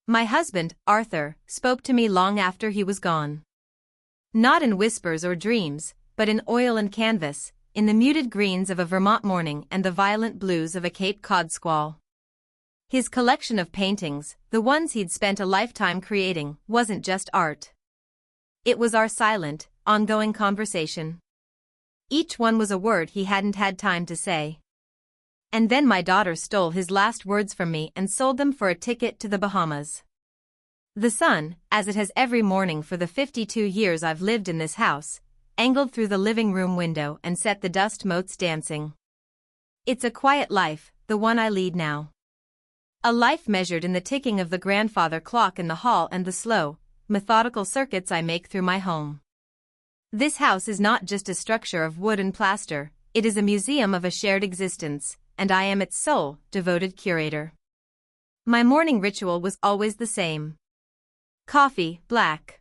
My husband, Arthur, spoke to me long after he was gone. Not in whispers or dreams, but in oil and canvas, in the muted greens of a Vermont morning and the violent blues of a Cape Cod squall. His collection of paintings, the ones he'd spent a lifetime creating, wasn't just art. It was our silent, ongoing conversation. Each one was a word he hadn't had time to say. And then my daughter stole his last words from me and sold them for a ticket to the Bahamas. The sun, as it has every morning for the 52 years I've lived in this house, angled through the living room window and set the dust motes dancing. It's a quiet life, the one I lead now. A life measured in the ticking of the grandfather clock in the hall and the slow, methodical circuits I make through my home. This house is not just a structure of wood and plaster, it is a museum of a shared existence, and I am its sole, devoted curator. My morning ritual was always the same. Coffee, black.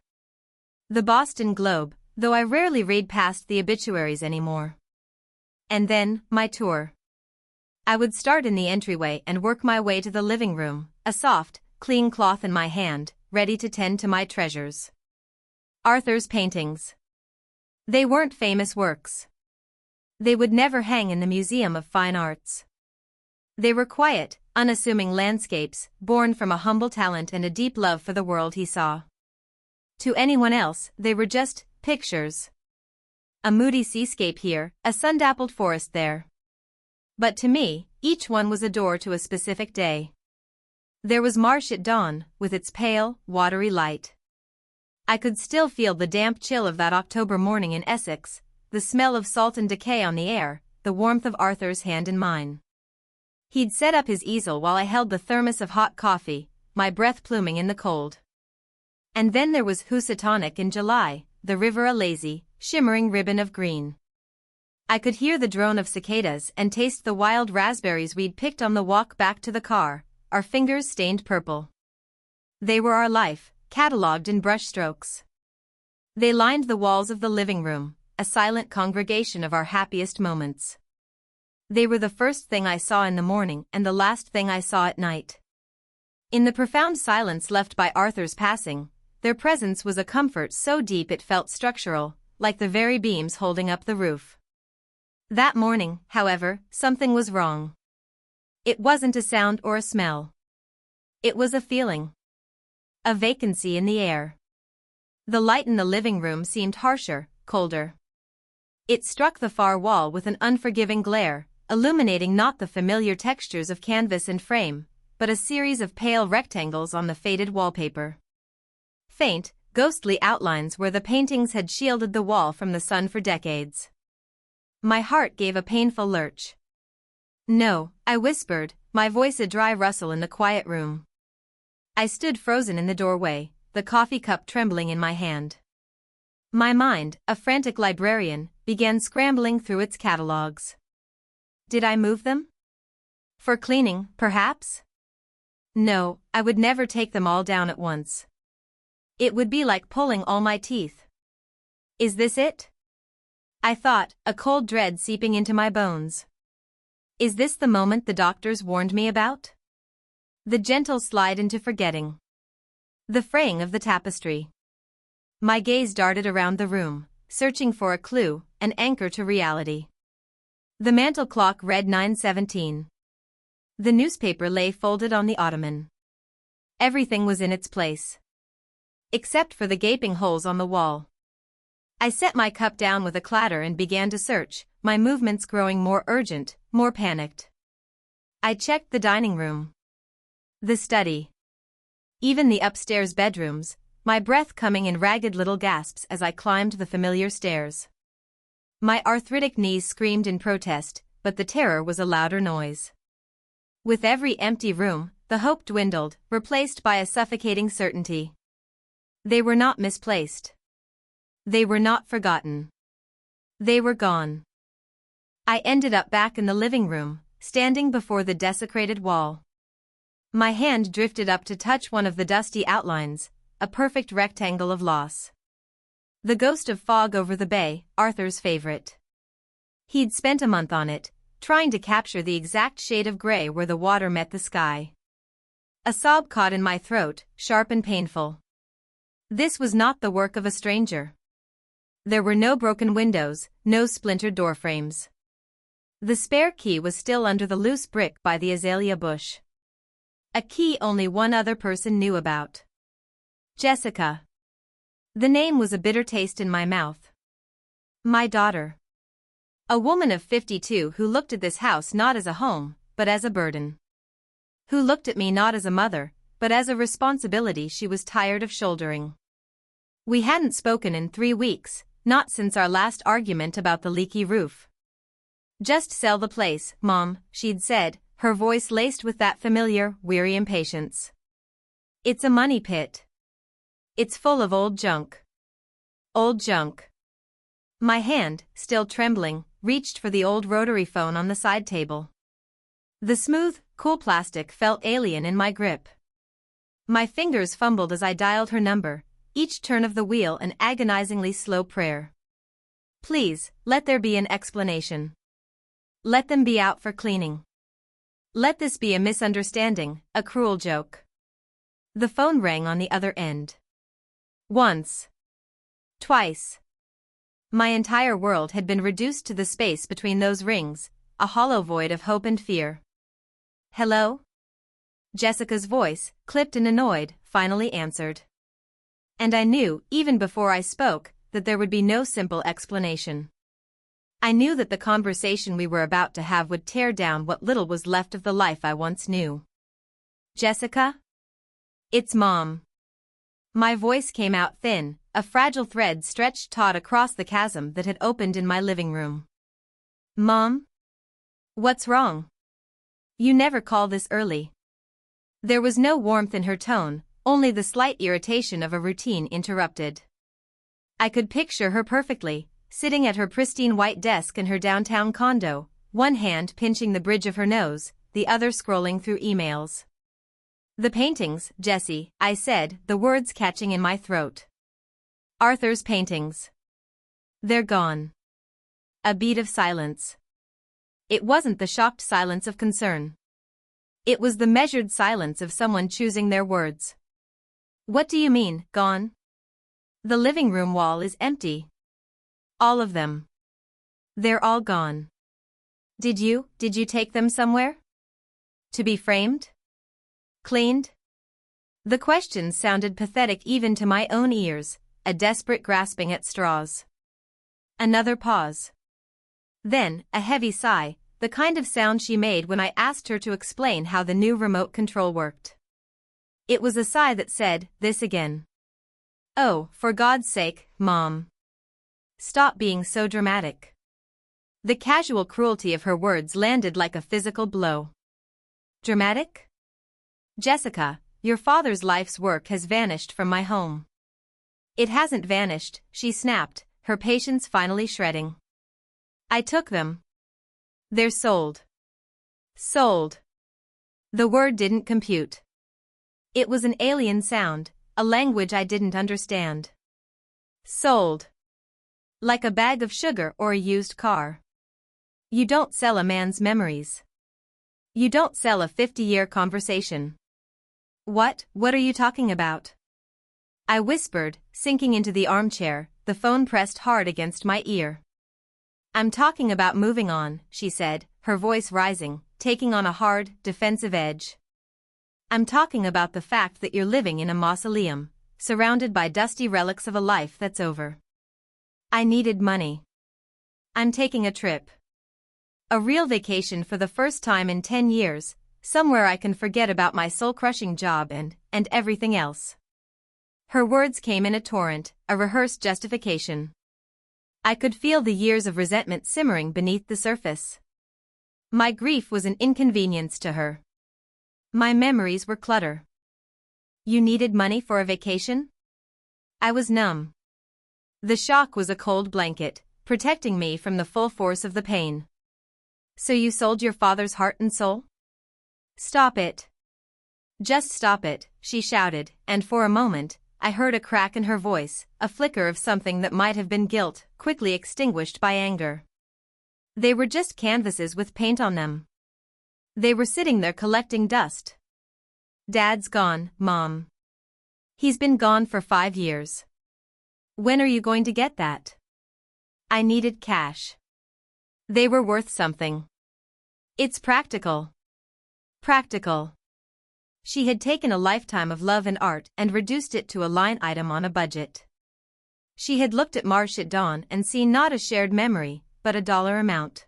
The Boston Globe, though I rarely read past the obituaries anymore. And then, my tour. I would start in the entryway and work my way to the living room, a soft, clean cloth in my hand, ready to tend to my treasures. Arthur's paintings. They weren't famous works. They would never hang in the Museum of Fine Arts. They were quiet, unassuming landscapes, born from a humble talent and a deep love for the world he saw. To anyone else, they were just pictures. A moody seascape here, a sun-dappled forest there. But to me, each one was a door to a specific day. There was marsh at dawn, with its pale, watery light. I could still feel the damp chill of that October morning in Essex, the smell of salt and decay on the air, the warmth of Arthur's hand in mine. He'd set up his easel while I held the thermos of hot coffee, my breath pluming in the cold. And then there was Housatonic in July, the river a lazy, shimmering ribbon of green. I could hear the drone of cicadas and taste the wild raspberries we'd picked on the walk back to the car, our fingers stained purple. They were our life, catalogued in brushstrokes. They lined the walls of the living room, a silent congregation of our happiest moments. They were the first thing I saw in the morning and the last thing I saw at night. In the profound silence left by Arthur's passing, their presence was a comfort so deep it felt structural, like the very beams holding up the roof. That morning, however, something was wrong. It wasn't a sound or a smell. It was a feeling. A vacancy in the air. The light in the living room seemed harsher, colder. It struck the far wall with an unforgiving glare, illuminating not the familiar textures of canvas and frame, but a series of pale rectangles on the faded wallpaper. Faint, ghostly outlines where the paintings had shielded the wall from the sun for decades. My heart gave a painful lurch. "No," I whispered, my voice a dry rustle in the quiet room. I stood frozen in the doorway, the coffee cup trembling in my hand. My mind, a frantic librarian, began scrambling through its catalogs. Did I move them? For cleaning, perhaps? No, I would never take them all down at once. It would be like pulling all my teeth. Is this it? I thought, a cold dread seeping into my bones. Is this the moment the doctors warned me about? The gentle slide into forgetting. The fraying of the tapestry. My gaze darted around the room, searching for a clue, an anchor to reality. The mantel clock read 9:17. The newspaper lay folded on the ottoman. Everything was in its place. Except for the gaping holes on the wall. I set my cup down with a clatter and began to search, my movements growing more urgent, more panicked. I checked the dining room. The study. Even the upstairs bedrooms, my breath coming in ragged little gasps as I climbed the familiar stairs. My arthritic knees screamed in protest, but the terror was a louder noise. With every empty room, the hope dwindled, replaced by a suffocating certainty. They were not misplaced. They were not forgotten. They were gone. I ended up back in the living room, standing before the desecrated wall. My hand drifted up to touch one of the dusty outlines, a perfect rectangle of loss. The ghost of fog over the bay, Arthur's favorite. He'd spent a month on it, trying to capture the exact shade of gray where the water met the sky. A sob caught in my throat, sharp and painful. This was not the work of a stranger. There were no broken windows, no splintered door frames. The spare key was still under the loose brick by the azalea bush. A key only one other person knew about. Jessica. The name was a bitter taste in my mouth. My daughter. A woman of 52 who looked at this house not as a home, but as a burden. Who looked at me not as a mother, but as a responsibility she was tired of shouldering. We hadn't spoken in 3 weeks, not since our last argument about the leaky roof. Just sell the place, Mom, she'd said, her voice laced with that familiar, weary impatience. It's a money pit. It's full of old junk. Old junk. My hand, still trembling, reached for the old rotary phone on the side table. The smooth, cool plastic felt alien in my grip. My fingers fumbled as I dialed her number, each turn of the wheel an agonizingly slow prayer. Please, let there be an explanation. Let them be out for cleaning. Let this be a misunderstanding, a cruel joke. The phone rang on the other end. Once. Twice. My entire world had been reduced to the space between those rings, a hollow void of hope and fear. Hello? Jessica's voice, clipped and annoyed, finally answered. And I knew, even before I spoke, that there would be no simple explanation. I knew that the conversation we were about to have would tear down what little was left of the life I once knew. Jessica? It's Mom. My voice came out thin, a fragile thread stretched taut across the chasm that had opened in my living room. Mom? What's wrong? You never call this early. There was no warmth in her tone, only the slight irritation of a routine interrupted. I could picture her perfectly, sitting at her pristine white desk in her downtown condo, one hand pinching the bridge of her nose, the other scrolling through emails. The paintings, Jessie, I said, the words catching in my throat. Arthur's paintings. They're gone. A beat of silence. It wasn't the shocked silence of concern. It was the measured silence of someone choosing their words. What do you mean, gone? The living room wall is empty. All of them. They're all gone. Did you take them somewhere? To be framed? Cleaned? The question sounded pathetic even to my own ears, a desperate grasping at straws. Another pause. Then, a heavy sigh, the kind of sound she made when I asked her to explain how the new remote control worked. It was a sigh that said, this again. Oh, for God's sake, Mom. Stop being so dramatic. The casual cruelty of her words landed like a physical blow. Dramatic? Jessica, your father's life's work has vanished from my home. It hasn't vanished, she snapped, her patience finally shredding. I took them. They're sold. Sold. The word didn't compute. It was an alien sound, a language I didn't understand. Sold. Like a bag of sugar or a used car. You don't sell a man's memories. You don't sell a 50-year conversation. What are you talking about? I whispered, sinking into the armchair, the phone pressed hard against my ear. I'm talking about moving on, she said, her voice rising, taking on a hard, defensive edge. I'm talking about the fact that you're living in a mausoleum, surrounded by dusty relics of a life that's over. I needed money. I'm taking a trip. A real vacation for the first time in 10 years, somewhere I can forget about my soul-crushing job and everything else. Her words came in a torrent, a rehearsed justification. I could feel the years of resentment simmering beneath the surface. My grief was an inconvenience to her. My memories were clutter. You needed money for a vacation? I was numb. The shock was a cold blanket, protecting me from the full force of the pain. So you sold your father's heart and soul? Stop it. Just stop it, she shouted, and for a moment, I heard a crack in her voice, a flicker of something that might have been guilt, quickly extinguished by anger. They were just canvases with paint on them. They were sitting there collecting dust. Dad's gone, Mom. He's been gone for 5 years. When are you going to get that? I needed cash. They were worth something. It's practical. Practical. She had taken a lifetime of love and art and reduced it to a line item on a budget. She had looked at Marsh at dawn and seen not a shared memory, but a dollar amount.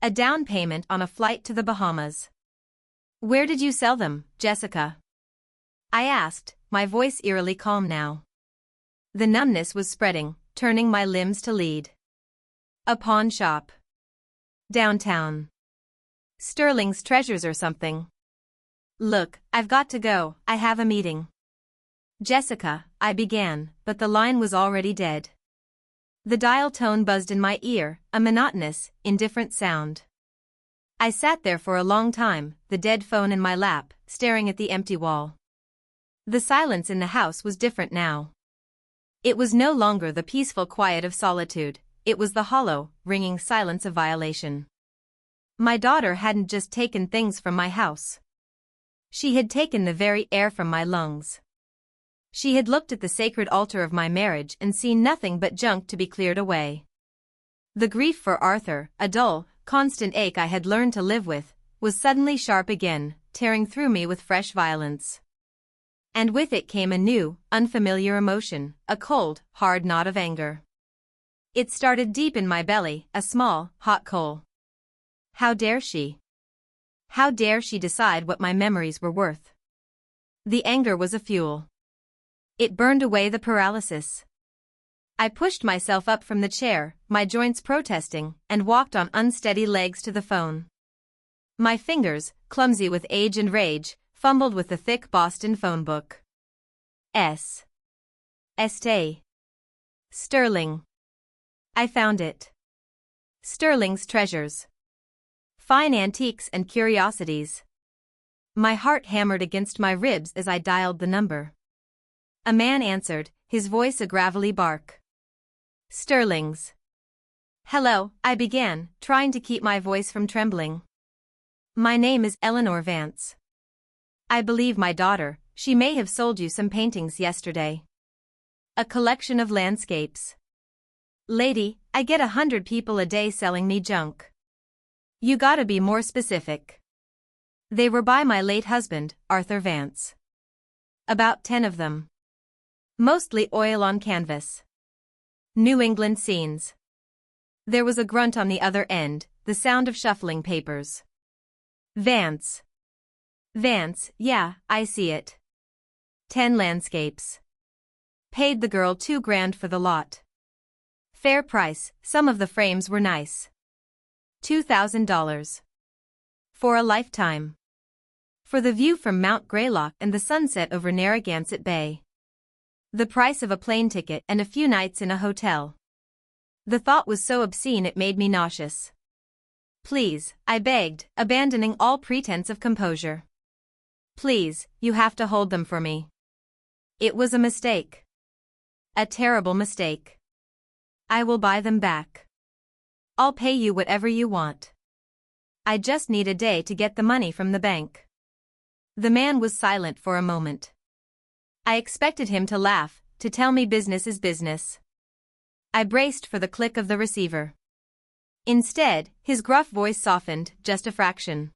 A down payment on a flight to the Bahamas. Where did you sell them, Jessica? I asked, my voice eerily calm now. The numbness was spreading, turning my limbs to lead. A pawn shop. Downtown. Sterling's Treasures or something. Look, I've got to go, I have a meeting. Jessica, I began, but the line was already dead. The dial tone buzzed in my ear, a monotonous, indifferent sound. I sat there for a long time, the dead phone in my lap, staring at the empty wall. The silence in the house was different now. It was no longer the peaceful quiet of solitude, it was the hollow, ringing silence of violation. My daughter hadn't just taken things from my house. She had taken the very air from my lungs. She had looked at the sacred altar of my marriage and seen nothing but junk to be cleared away. The grief for Arthur, a dull, constant ache I had learned to live with, was suddenly sharp again, tearing through me with fresh violence. And with it came a new, unfamiliar emotion, a cold, hard knot of anger. It started deep in my belly, a small, hot coal. How dare she? How dare she decide what my memories were worth? The anger was a fuel. It burned away the paralysis. I pushed myself up from the chair, my joints protesting, and walked on unsteady legs to the phone. My fingers, clumsy with age and rage, fumbled with the thick Boston phone book. Este. Sterling. I found it. Sterling's Treasures. Fine antiques and curiosities. My heart hammered against my ribs as I dialed the number. A man answered, his voice a gravelly bark. Sterling's. Hello, I began, trying to keep my voice from trembling. My name is Eleanor Vance. I believe my daughter, she may have sold you some paintings yesterday. A collection of landscapes. Lady, I get 100 people a day selling me junk. You gotta be more specific. They were by my late husband, Arthur Vance. About 10 of them. Mostly oil on canvas. New England scenes. There was a grunt on the other end, the sound of shuffling papers. Vance. Vance, yeah, I see it. 10 landscapes. Paid the girl $2,000 for the lot. Fair price, some of the frames were nice. $2,000. For a lifetime. For the view from Mount Greylock and the sunset over Narragansett Bay. The price of a plane ticket and a few nights in a hotel. The thought was so obscene it made me nauseous. Please, I begged, abandoning all pretense of composure. Please, you have to hold them for me. It was a mistake. A terrible mistake. I will buy them back. I'll pay you whatever you want. I just need a day to get the money from the bank. The man was silent for a moment. I expected him to laugh, to tell me business is business. I braced for the click of the receiver. Instead, his gruff voice softened, just a fraction.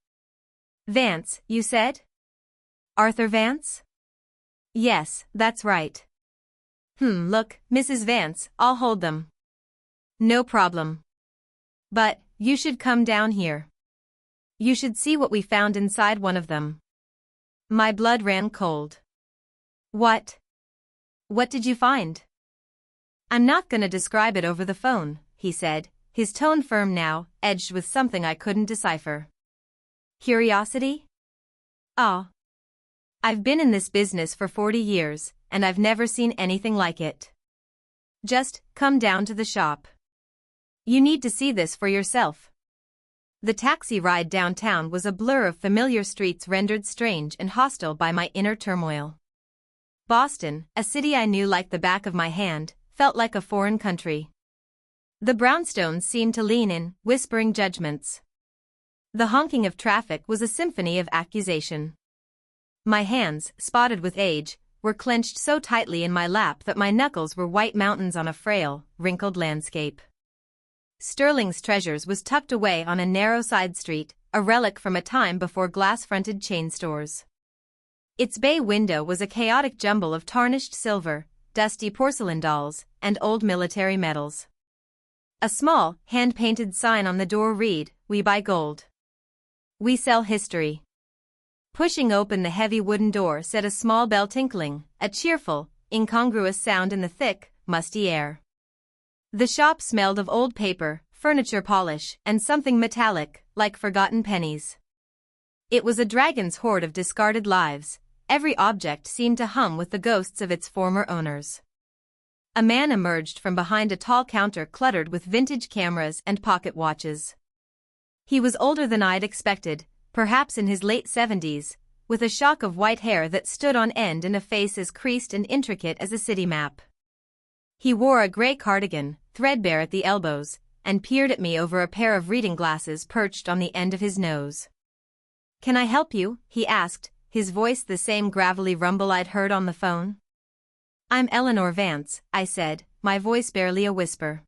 Vance, you said? Arthur Vance? Yes, that's right. Look, Mrs. Vance, I'll hold them. No problem. But, you should come down here. You should see what we found inside one of them. My blood ran cold. What? What did you find? I'm not gonna describe it over the phone, he said, his tone firm now, edged with something I couldn't decipher. Curiosity? Ah. I've been in this business for 40 years, and I've never seen anything like it. Just, come down to the shop. You need to see this for yourself. The taxi ride downtown was a blur of familiar streets rendered strange and hostile by my inner turmoil. Boston, a city I knew like the back of my hand, felt like a foreign country. The brownstones seemed to lean in, whispering judgments. The honking of traffic was a symphony of accusation. My hands, spotted with age, were clenched so tightly in my lap that my knuckles were white mountains on a frail, wrinkled landscape. Sterling's Treasures was tucked away on a narrow side street, a relic from a time before glass-fronted chain stores. Its bay window was a chaotic jumble of tarnished silver, dusty porcelain dolls, and old military medals. A small, hand-painted sign on the door read, "We buy gold. We sell history." Pushing open the heavy wooden door set a small bell tinkling, a cheerful, incongruous sound in the thick, musty air. The shop smelled of old paper, furniture polish, and something metallic, like forgotten pennies. It was a dragon's hoard of discarded lives. Every object seemed to hum with the ghosts of its former owners. A man emerged from behind a tall counter cluttered with vintage cameras and pocket watches. He was older than I'd expected, perhaps in his late 70s, with a shock of white hair that stood on end and a face as creased and intricate as a city map. He wore a gray cardigan, threadbare at the elbows, and peered at me over a pair of reading glasses perched on the end of his nose. "Can I help you?" he asked, his voice the same gravelly rumble I'd heard on the phone. "I'm Eleanor Vance," I said, my voice barely a whisper.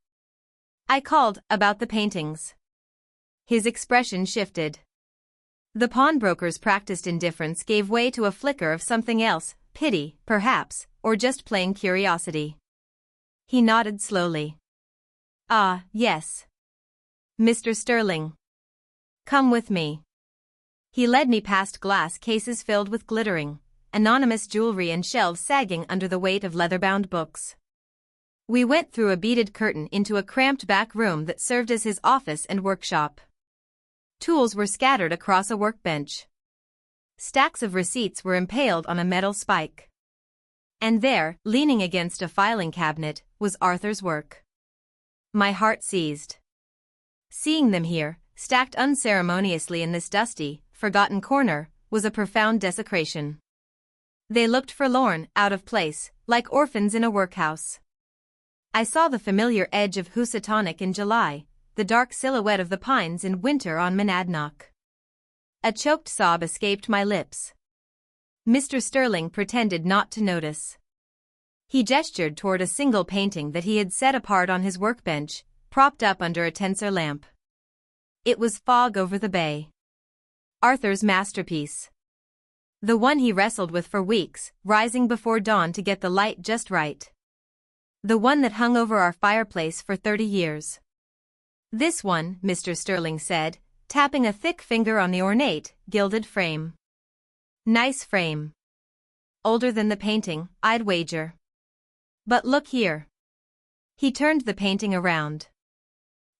"I called about the paintings." His expression shifted. The pawnbroker's practiced indifference gave way to a flicker of something else, pity, perhaps, or just plain curiosity. He nodded slowly. "Ah, yes. Mr. Sterling. Come with me." He led me past glass cases filled with glittering, anonymous jewelry and shelves sagging under the weight of leather-bound books. We went through a beaded curtain into a cramped back room that served as his office and workshop. Tools were scattered across a workbench. Stacks of receipts were impaled on a metal spike. And there, leaning against a filing cabinet, was Arthur's work. My heart seized. Seeing them here, stacked unceremoniously in this dusty, forgotten corner, was a profound desecration. They looked forlorn, out of place, like orphans in a workhouse. I saw the familiar edge of Housatonic in July, the dark silhouette of the pines in winter on Monadnock. A choked sob escaped my lips. Mr. Sterling pretended not to notice. He gestured toward a single painting that he had set apart on his workbench, propped up under a tensor lamp. It was Fog Over the Bay. Arthur's masterpiece. The one he wrestled with for weeks, rising before dawn to get the light just right. The one that hung over our fireplace for 30 years. "This one," Mr. Sterling said, tapping a thick finger on the ornate, gilded frame. "Nice frame. Older than the painting, I'd wager. But look here." He turned the painting around.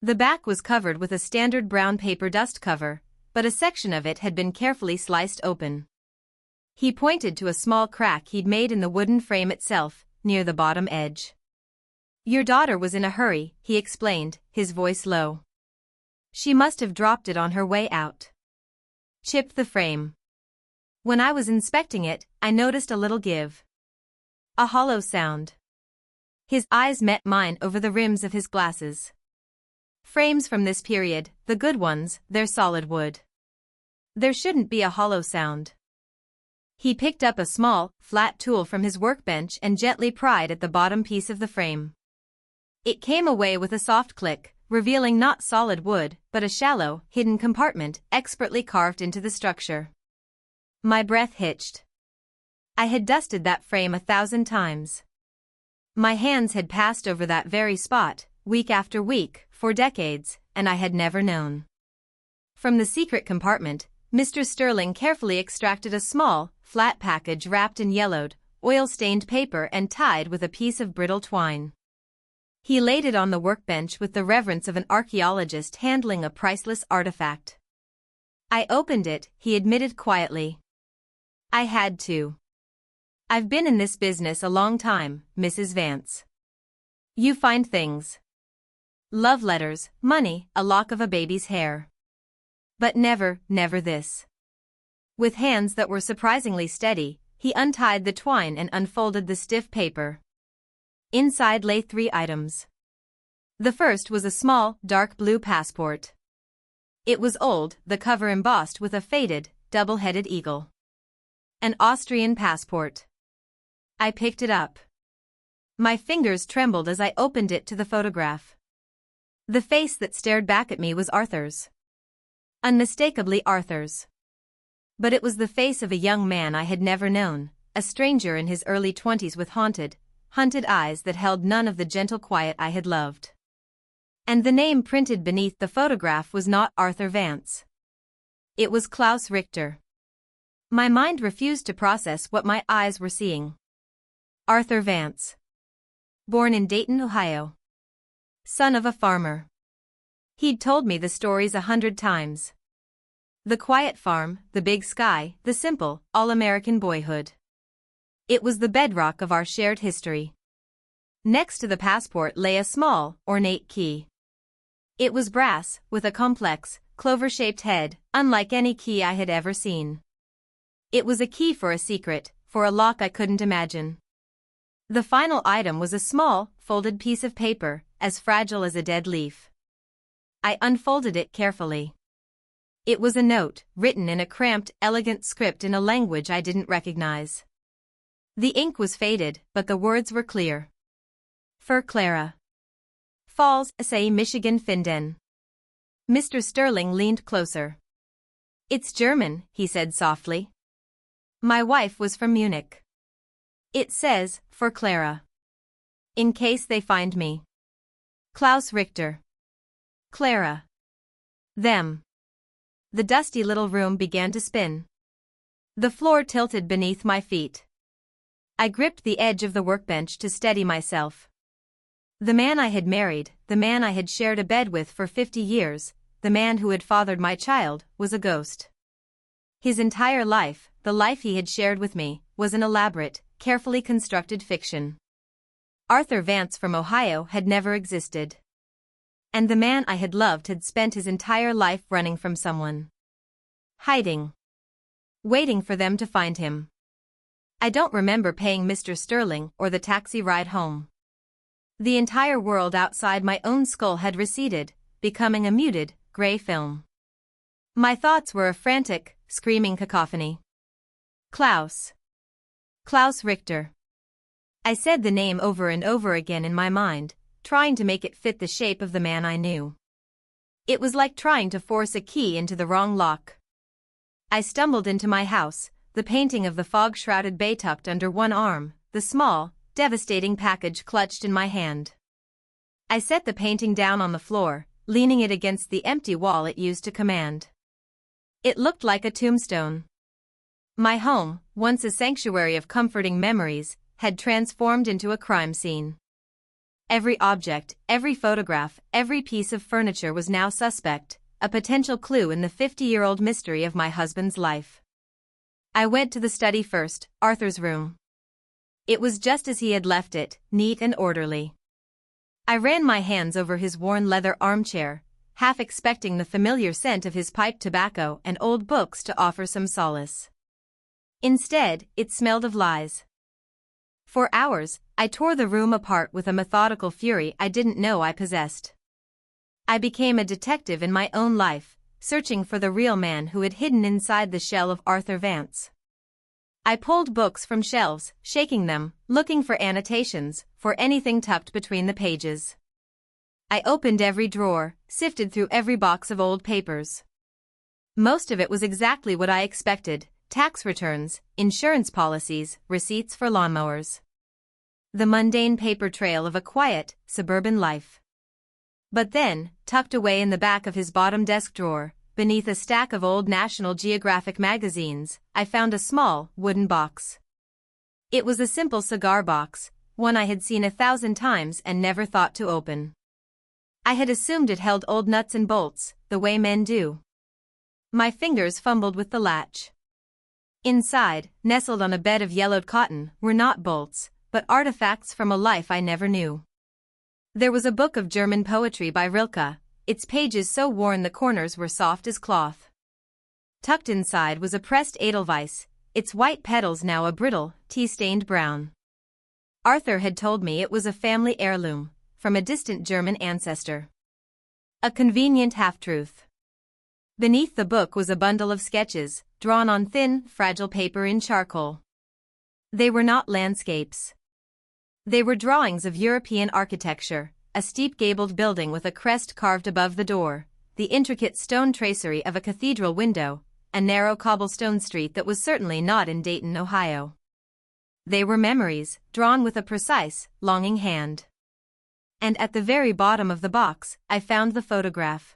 The back was covered with a standard brown paper dust cover, but a section of it had been carefully sliced open. He pointed to a small crack he'd made in the wooden frame itself, near the bottom edge. "Your daughter was in a hurry," he explained, his voice low. "She must have dropped it on her way out. Chipped the frame. When I was inspecting it, I noticed a little give. A hollow sound." His eyes met mine over the rims of his glasses. "Frames from this period, the good ones, they're solid wood. There shouldn't be a hollow sound." He picked up a small, flat tool from his workbench and gently pried at the bottom piece of the frame. It came away with a soft click, revealing not solid wood, but a shallow, hidden compartment expertly carved into the structure. My breath hitched. I had dusted that frame 1,000 times. My hands had passed over that very spot, week after week, for decades, and I had never known. From the secret compartment, Mr. Sterling carefully extracted a small, flat package wrapped in yellowed, oil-stained paper and tied with a piece of brittle twine. He laid it on the workbench with the reverence of an archaeologist handling a priceless artifact. "I opened it," he admitted quietly. "I had to. I've been in this business a long time, Mrs. Vance. You find things. Love letters, money, a lock of a baby's hair. But never this." With hands that were surprisingly steady, he untied the twine and unfolded the stiff paper. Inside lay 3 items. The first was a small, dark blue passport. It was old, the cover embossed with a faded, double-headed eagle. An Austrian passport. I picked it up. My fingers trembled as I opened it to the photograph. The face that stared back at me was Arthur's. Unmistakably Arthur's. But it was the face of a young man I had never known, a stranger in his early 20s with hunted eyes that held none of the gentle quiet I had loved. And the name printed beneath the photograph was not Arthur Vance. It was Klaus Richter. My mind refused to process what my eyes were seeing. Arthur Vance. Born in Dayton, Ohio. Son of a farmer. He'd told me the stories 100 times. The quiet farm, the big sky, the simple, all-American boyhood. It was the bedrock of our shared history. Next to the passport lay a small, ornate key. It was brass, with a complex, clover-shaped head, unlike any key I had ever seen. It was a key for a secret, for a lock I couldn't imagine. The final item was a small, folded piece of paper, as fragile as a dead leaf. I unfolded it carefully. It was a note, written in a cramped, elegant script in a language I didn't recognize. The ink was faded, but the words were clear. For Clara. Falls, Assay, Michigan, Finden. Mr. Sterling leaned closer. It's German, he said softly. My wife was from Munich. It says, for Clara. In case they find me. Klaus Richter. Clara. Them. The dusty little room began to spin. The floor tilted beneath my feet. I gripped the edge of the workbench to steady myself. The man I had married, the man I had shared a bed with for 50 years, the man who had fathered my child, was a ghost. His entire life, the life he had shared with me, was an elaborate, carefully constructed fiction. Arthur Vance from Ohio had never existed. And the man I had loved had spent his entire life running from someone. Hiding. Waiting for them to find him. I don't remember paying Mr. Sterling or the taxi ride home. The entire world outside my own skull had receded, becoming a muted, gray film. My thoughts were a frantic, screaming cacophony. Klaus. Klaus Richter. I said the name over and over again in my mind, trying to make it fit the shape of the man I knew. It was like trying to force a key into the wrong lock. I stumbled into my house, the painting of the fog-shrouded bay tucked under one arm, the small, devastating package clutched in my hand. I set the painting down on the floor, leaning it against the empty wall it used to command. It looked like a tombstone. My home, once a sanctuary of comforting memories, had transformed into a crime scene. Every object, every photograph, every piece of furniture was now suspect, a potential clue in the 50-year-old mystery of my husband's life. I went to the study first, Arthur's room. It was just as he had left it, neat and orderly. I ran my hands over his worn leather armchair, half expecting the familiar scent of his pipe tobacco and old books to offer some solace. Instead, it smelled of lies. For hours, I tore the room apart with a methodical fury I didn't know I possessed. I became a detective in my own life, searching for the real man who had hidden inside the shell of Arthur Vance. I pulled books from shelves, shaking them, looking for annotations, for anything tucked between the pages. I opened every drawer, sifted through every box of old papers. Most of it was exactly what I expected: tax returns, insurance policies, receipts for lawnmowers. The mundane paper trail of a quiet, suburban life. But then, tucked away in the back of his bottom desk drawer, beneath a stack of old National Geographic magazines, I found a small, wooden box. It was a simple cigar box, one I had seen 1,000 times and never thought to open. I had assumed it held old nuts and bolts, the way men do. My fingers fumbled with the latch. Inside, nestled on a bed of yellowed cotton, were not bolts, but artifacts from a life I never knew. There was a book of German poetry by Rilke, its pages so worn the corners were soft as cloth. Tucked inside was a pressed edelweiss, its white petals now a brittle, tea-stained brown. Arthur had told me it was a family heirloom, from a distant German ancestor. A convenient half-truth. Beneath the book was a bundle of sketches, drawn on thin, fragile paper in charcoal. They were not landscapes. They were drawings of European architecture, a steep gabled building with a crest carved above the door, the intricate stone tracery of a cathedral window, a narrow cobblestone street that was certainly not in Dayton, Ohio. They were memories, drawn with a precise, longing hand. And at the very bottom of the box, I found the photograph.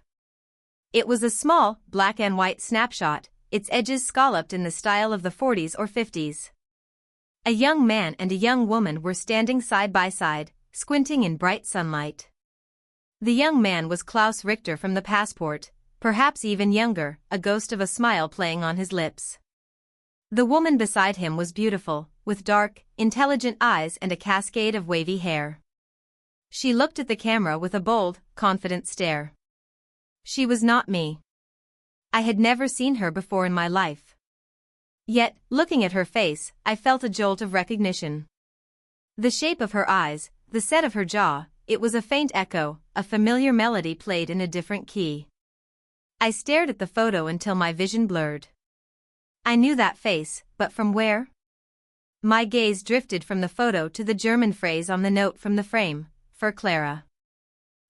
It was a small, black and white snapshot, its edges scalloped in the style of the 40s or 50s. A young man and a young woman were standing side by side, squinting in bright sunlight. The young man was Klaus Richter from The Passport, perhaps even younger, a ghost of a smile playing on his lips. The woman beside him was beautiful, with dark, intelligent eyes and a cascade of wavy hair. She looked at the camera with a bold, confident stare. She was not me. I had never seen her before in my life. Yet, looking at her face, I felt a jolt of recognition. The shape of her eyes, the set of her jaw, it was a faint echo, a familiar melody played in a different key. I stared at the photo until my vision blurred. I knew that face, but from where? My gaze drifted from the photo to the German phrase on the note from the frame, for Clara.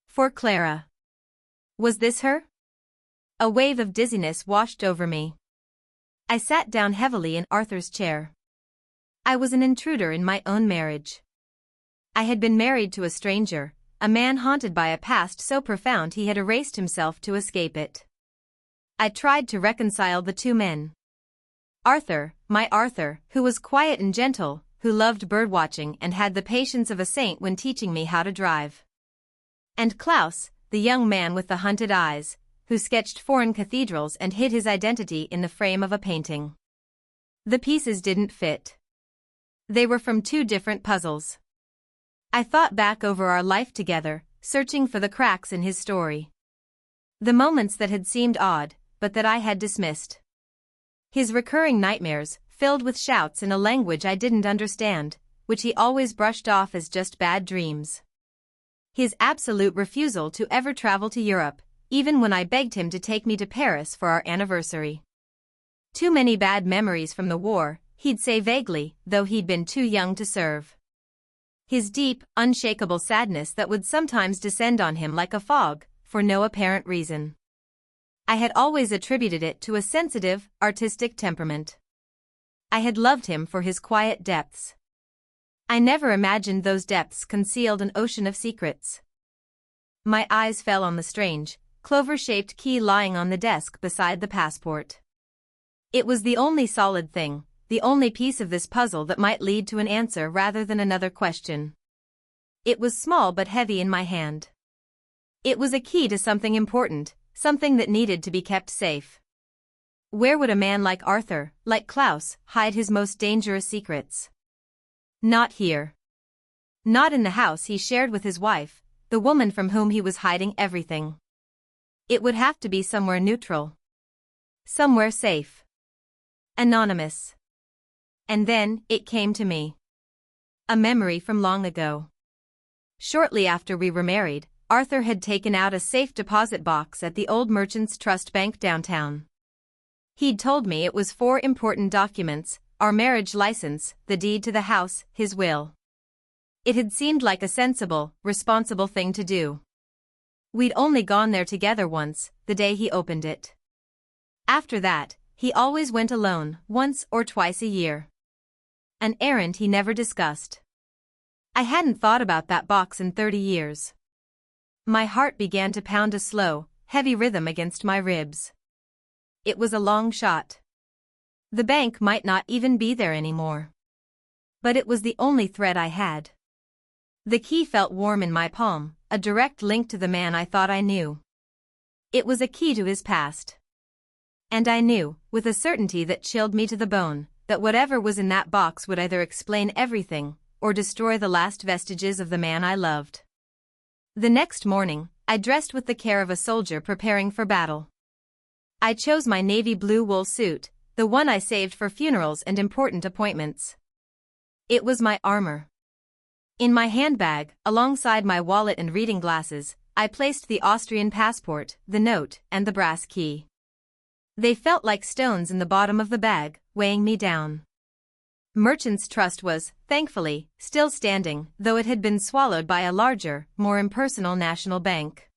For Clara. Was this her? A wave of dizziness washed over me. I sat down heavily in Arthur's chair. I was an intruder in my own marriage. I had been married to a stranger, a man haunted by a past so profound he had erased himself to escape it. I tried to reconcile the two men. Arthur, my Arthur, who was quiet and gentle, who loved birdwatching and had the patience of a saint when teaching me how to drive. And Klaus, the young man with the hunted eyes, who sketched foreign cathedrals and hid his identity in the frame of a painting. The pieces didn't fit. They were from two different puzzles. I thought back over our life together, searching for the cracks in his story. The moments that had seemed odd, but that I had dismissed. His recurring nightmares, filled with shouts in a language I didn't understand, which he always brushed off as just bad dreams. His absolute refusal to ever travel to Europe, even when I begged him to take me to Paris for our anniversary. Too many bad memories from the war, he'd say vaguely, though he'd been too young to serve. His deep, unshakable sadness that would sometimes descend on him like a fog, for no apparent reason. I had always attributed it to a sensitive, artistic temperament. I had loved him for his quiet depths. I never imagined those depths concealed an ocean of secrets. My eyes fell on the strange, clover-shaped key lying on the desk beside the passport. It was the only solid thing, the only piece of this puzzle that might lead to an answer rather than another question. It was small but heavy in my hand. It was a key to something important, something that needed to be kept safe. Where would a man like Arthur, like Klaus, hide his most dangerous secrets? Not here. Not in the house he shared with his wife, the woman from whom he was hiding everything. It would have to be somewhere neutral. Somewhere safe. Anonymous. And then, it came to me. A memory from long ago. Shortly after we were married, Arthur had taken out a safe deposit box at the Old Merchants Trust Bank downtown. He'd told me it was 4 important documents: our marriage license, the deed to the house, his will. It had seemed like a sensible, responsible thing to do. We'd only gone there together once, the day he opened it. After that, he always went alone, once or twice a year. An errand he never discussed. I hadn't thought about that box in 30 years. My heart began to pound a slow, heavy rhythm against my ribs. It was a long shot. The bank might not even be there anymore. But it was the only thread I had. The key felt warm in my palm, a direct link to the man I thought I knew. It was a key to his past. And I knew, with a certainty that chilled me to the bone, that whatever was in that box would either explain everything, or destroy the last vestiges of the man I loved. The next morning, I dressed with the care of a soldier preparing for battle. I chose my navy blue wool suit, the one I saved for funerals and important appointments. It was my armor. In my handbag, alongside my wallet and reading glasses, I placed the Austrian passport, the note, and the brass key. They felt like stones in the bottom of the bag, weighing me down. Merchants Trust was, thankfully, still standing, though it had been swallowed by a larger, more impersonal national bank.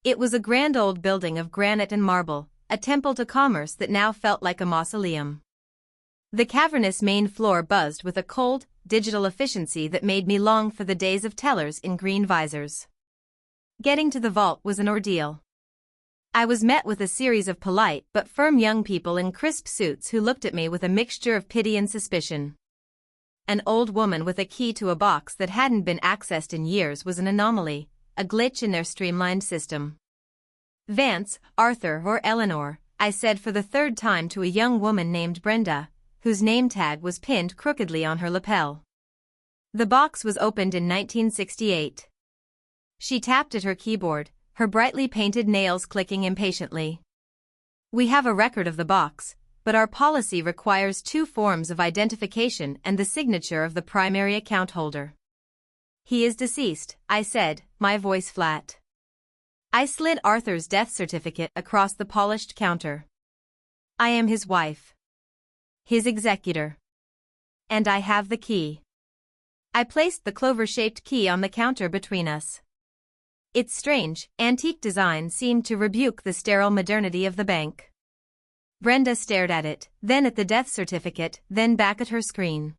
It was a grand old building of granite and marble, a temple to commerce that now felt like a mausoleum. The cavernous main floor buzzed with a cold, digital efficiency that made me long for the days of tellers in green visors. Getting to the vault was an ordeal. I was met with a series of polite but firm young people in crisp suits who looked at me with a mixture of pity and suspicion. An old woman with a key to a box that hadn't been accessed in years was an anomaly, a glitch in their streamlined system. Vance, Arthur or Eleanor, I said for the third time to a young woman named Brenda, whose name tag was pinned crookedly on her lapel. The box was opened in 1968. She tapped at her keyboard, her brightly painted nails clicking impatiently. We have a record of the box, but our policy requires 2 forms of identification and the signature of the primary account holder. He is deceased, I said, my voice flat. I slid Arthur's death certificate across the polished counter. I am his wife. His executor. And I have the key. I placed the clover-shaped key on the counter between us. Its strange, antique design seemed to rebuke the sterile modernity of the bank. Brenda stared at it, then at the death certificate, then back at her screen.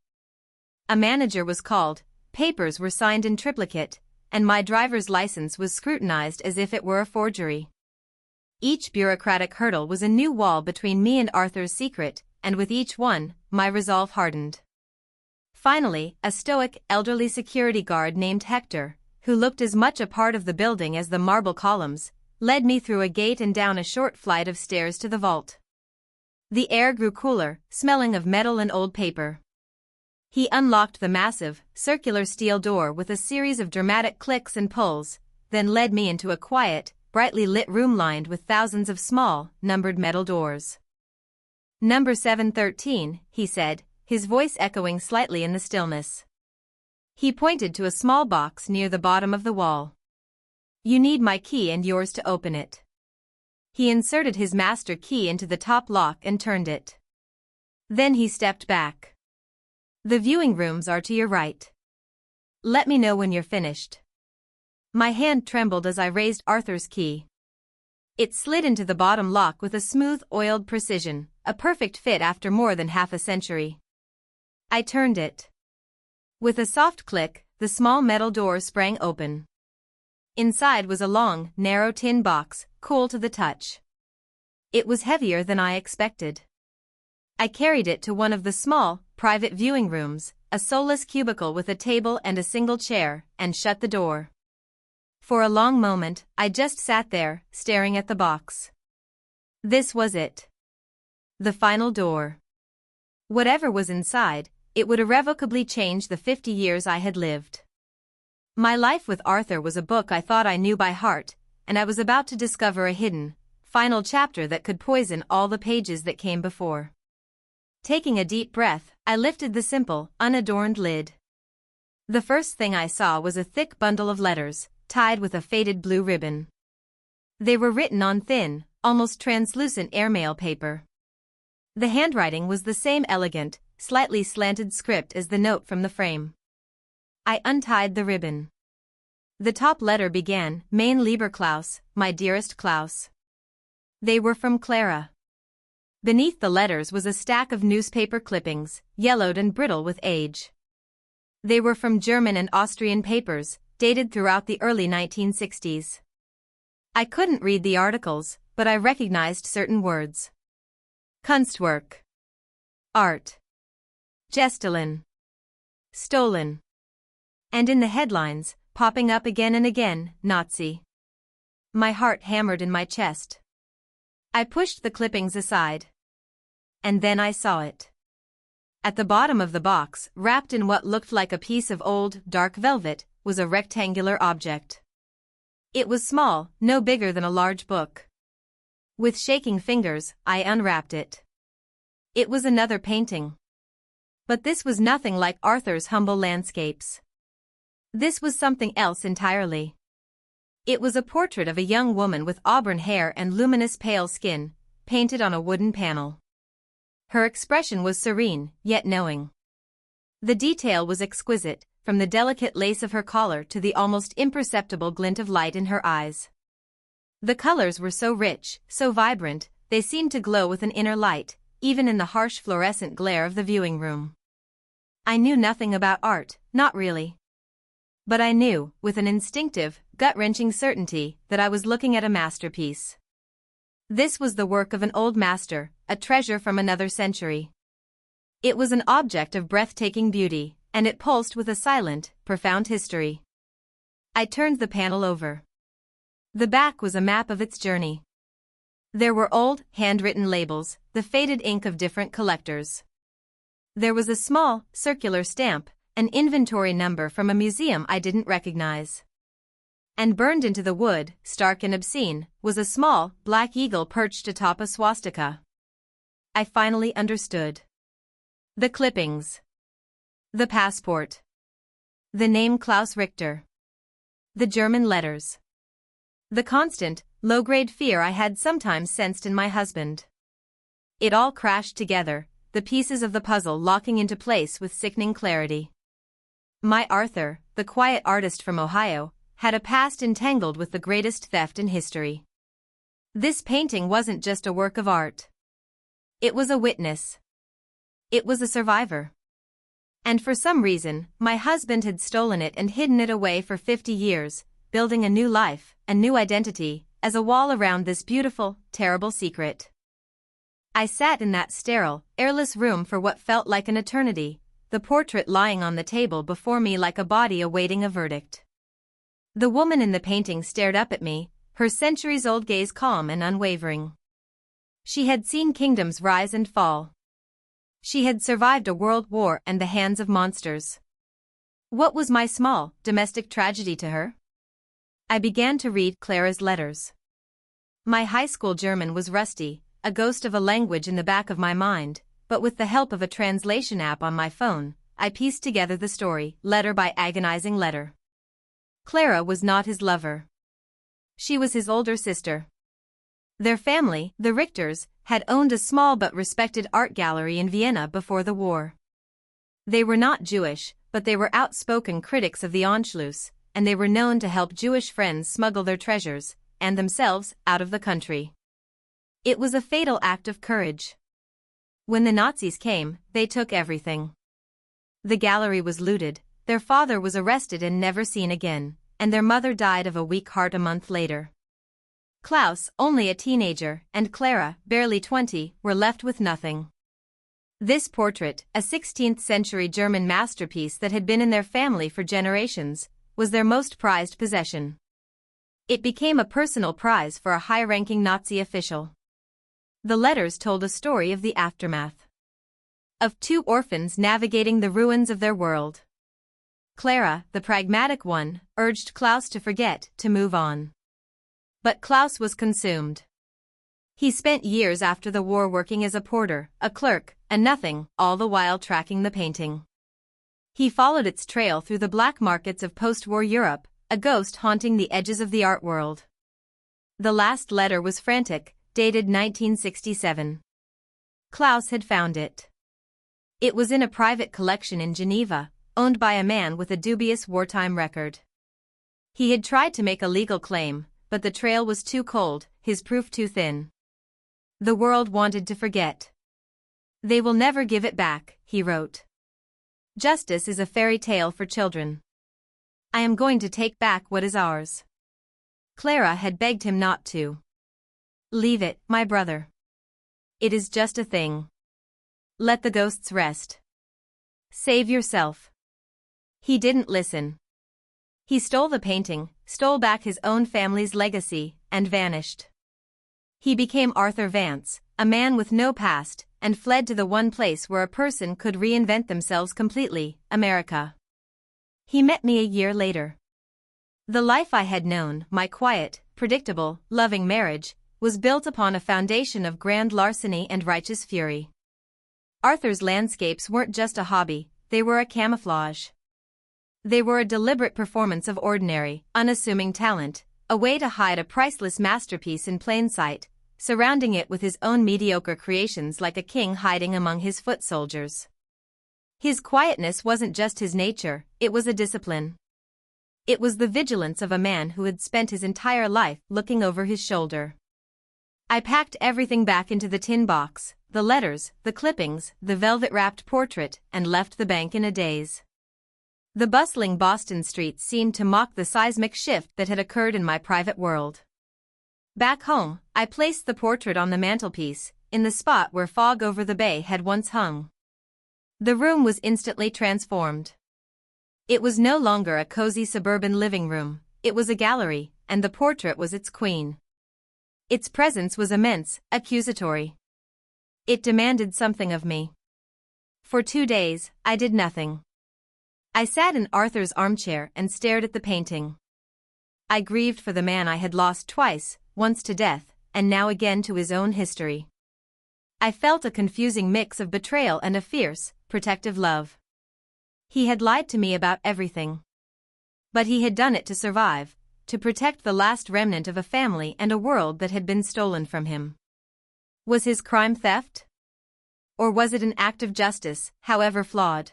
A manager was called, papers were signed in triplicate, and my driver's license was scrutinized as if it were a forgery. Each bureaucratic hurdle was a new wall between me and Arthur's secret, and with each one, my resolve hardened. Finally, a stoic, elderly security guard named Hector, who looked as much a part of the building as the marble columns, led me through a gate and down a short flight of stairs to the vault. The air grew cooler, smelling of metal and old paper. He unlocked the massive, circular steel door with a series of dramatic clicks and pulls, then led me into a quiet, brightly lit room lined with thousands of small, numbered metal doors. Number 713, he said, his voice echoing slightly in the stillness. He pointed to a small box near the bottom of the wall. You need my key and yours to open it. He inserted his master key into the top lock and turned it. Then he stepped back. The viewing rooms are to your right. Let me know when you're finished. My hand trembled as I raised Arthur's key. It slid into the bottom lock with a smooth, oiled precision, a perfect fit after more than half a century. I turned it. With a soft click, the small metal door sprang open. Inside was a long, narrow tin box, cool to the touch. It was heavier than I expected. I carried it to one of the small, private viewing rooms, a soulless cubicle with a table and a single chair, and shut the door. For a long moment, I just sat there, staring at the box. This was it. The final door. Whatever was inside, it would irrevocably change the 50 years I had lived. My life with Arthur was a book I thought I knew by heart, and I was about to discover a hidden, final chapter that could poison all the pages that came before. Taking a deep breath, I lifted the simple, unadorned lid. The first thing I saw was a thick bundle of letters, tied with a faded blue ribbon. They were written on thin, almost translucent airmail paper. The handwriting was the same elegant, slightly slanted script as the note from the frame. I untied the ribbon. The top letter began, Mein lieber Klaus, my dearest Klaus. They were from Clara. Beneath the letters was a stack of newspaper clippings, yellowed and brittle with age. They were from German and Austrian papers, dated throughout the early 1960s. I couldn't read the articles, but I recognized certain words. Kunstwerk. Art. Gestalin. Stolen. And in the headlines, popping up again and again, Nazi. My heart hammered in my chest. I pushed the clippings aside. And then I saw it. At the bottom of the box, wrapped in what looked like a piece of old, dark velvet, was a rectangular object. It was small, no bigger than a large book. With shaking fingers, I unwrapped it. It was another painting. But this was nothing like Arthur's humble landscapes. This was something else entirely. It was a portrait of a young woman with auburn hair and luminous pale skin, painted on a wooden panel. Her expression was serene, yet knowing. The detail was exquisite, from the delicate lace of her collar to the almost imperceptible glint of light in her eyes. The colors were so rich, so vibrant, they seemed to glow with an inner light, even in the harsh fluorescent glare of the viewing room. I knew nothing about art, not really. But I knew, with an instinctive, gut-wrenching certainty, that I was looking at a masterpiece. This was the work of an old master, a treasure from another century. It was an object of breathtaking beauty, and it pulsed with a silent, profound history. I turned the panel over. The back was a map of its journey. There were old, handwritten labels, the faded ink of different collectors. There was a small, circular stamp, an inventory number from a museum I didn't recognize. And burned into the wood, stark and obscene, was a small, black eagle perched atop a swastika. I finally understood. The clippings. The passport. The name Klaus Richter. The German letters. The constant, low-grade fear I had sometimes sensed in my husband. It all crashed together, the pieces of the puzzle locking into place with sickening clarity. My Arthur, the quiet artist from Ohio, had a past entangled with the greatest theft in history. This painting wasn't just a work of art. It was a witness. It was a survivor. And for some reason, my husband had stolen it and hidden it away for 50 years, building a new life, a new identity, as a wall around this beautiful, terrible secret. I sat in that sterile, airless room for what felt like an eternity, the portrait lying on the table before me like a body awaiting a verdict. The woman in the painting stared up at me, her centuries-old gaze calm and unwavering. She had seen kingdoms rise and fall. She had survived a world war and the hands of monsters. What was my small, domestic tragedy to her? I began to read Clara's letters. My high school German was rusty, a ghost of a language in the back of my mind, but with the help of a translation app on my phone, I pieced together the story, letter by agonizing letter. Clara was not his lover. She was his older sister. Their family, the Richters, had owned a small but respected art gallery in Vienna before the war. They were not Jewish, but they were outspoken critics of the Anschluss, and they were known to help Jewish friends smuggle their treasures, and themselves, out of the country. It was a fatal act of courage. When the Nazis came, they took everything. The gallery was looted, their father was arrested and never seen again, and their mother died of a weak heart a month later. Klaus, only a teenager, and Clara, barely 20, were left with nothing. This portrait, a 16th-century German masterpiece that had been in their family for generations, was their most prized possession. It became a personal prize for a high-ranking Nazi official. The letters told a story of the aftermath. Of two orphans navigating the ruins of their world. Clara, the pragmatic one, urged Klaus to forget, to move on. But Klaus was consumed. He spent years after the war working as a porter, a clerk, a nothing, all the while tracking the painting. He followed its trail through the black markets of post-war Europe, a ghost haunting the edges of the art world. The last letter was frantic, dated 1967. Klaus had found it. It was in a private collection in Geneva, owned by a man with a dubious wartime record. He had tried to make a legal claim, but the trail was too cold, his proof too thin. The world wanted to forget. They will never give it back, he wrote. Justice is a fairy tale for children. I am going to take back what is ours. Clara had begged him not to. Leave it, my brother. It is just a thing. Let the ghosts rest. Save yourself. He didn't listen. He stole the painting, stole back his own family's legacy, and vanished. He became Arthur Vance, a man with no past, and fled to the one place where a person could reinvent themselves completely, America. He met me a year later. The life I had known, my quiet, predictable, loving marriage, was built upon a foundation of grand larceny and righteous fury. Arthur's landscapes weren't just a hobby, they were a camouflage. They were a deliberate performance of ordinary, unassuming talent, a way to hide a priceless masterpiece in plain sight, surrounding it with his own mediocre creations like a king hiding among his foot soldiers. His quietness wasn't just his nature, it was a discipline. It was the vigilance of a man who had spent his entire life looking over his shoulder. I packed everything back into the tin box, the letters, the clippings, the velvet-wrapped portrait, and left the bank in a daze. The bustling Boston streets seemed to mock the seismic shift that had occurred in my private world. Back home, I placed the portrait on the mantelpiece, in the spot where fog over the bay had once hung. The room was instantly transformed. It was no longer a cozy suburban living room, it was a gallery, and the portrait was its queen. Its presence was immense, accusatory. It demanded something of me. For 2 days, I did nothing. I sat in Arthur's armchair and stared at the painting. I grieved for the man I had lost twice, once to death, and now again to his own history. I felt a confusing mix of betrayal and a fierce, protective love. He had lied to me about everything. But he had done it to survive, to protect the last remnant of a family and a world that had been stolen from him. Was his crime theft? Or was it an act of justice, however flawed?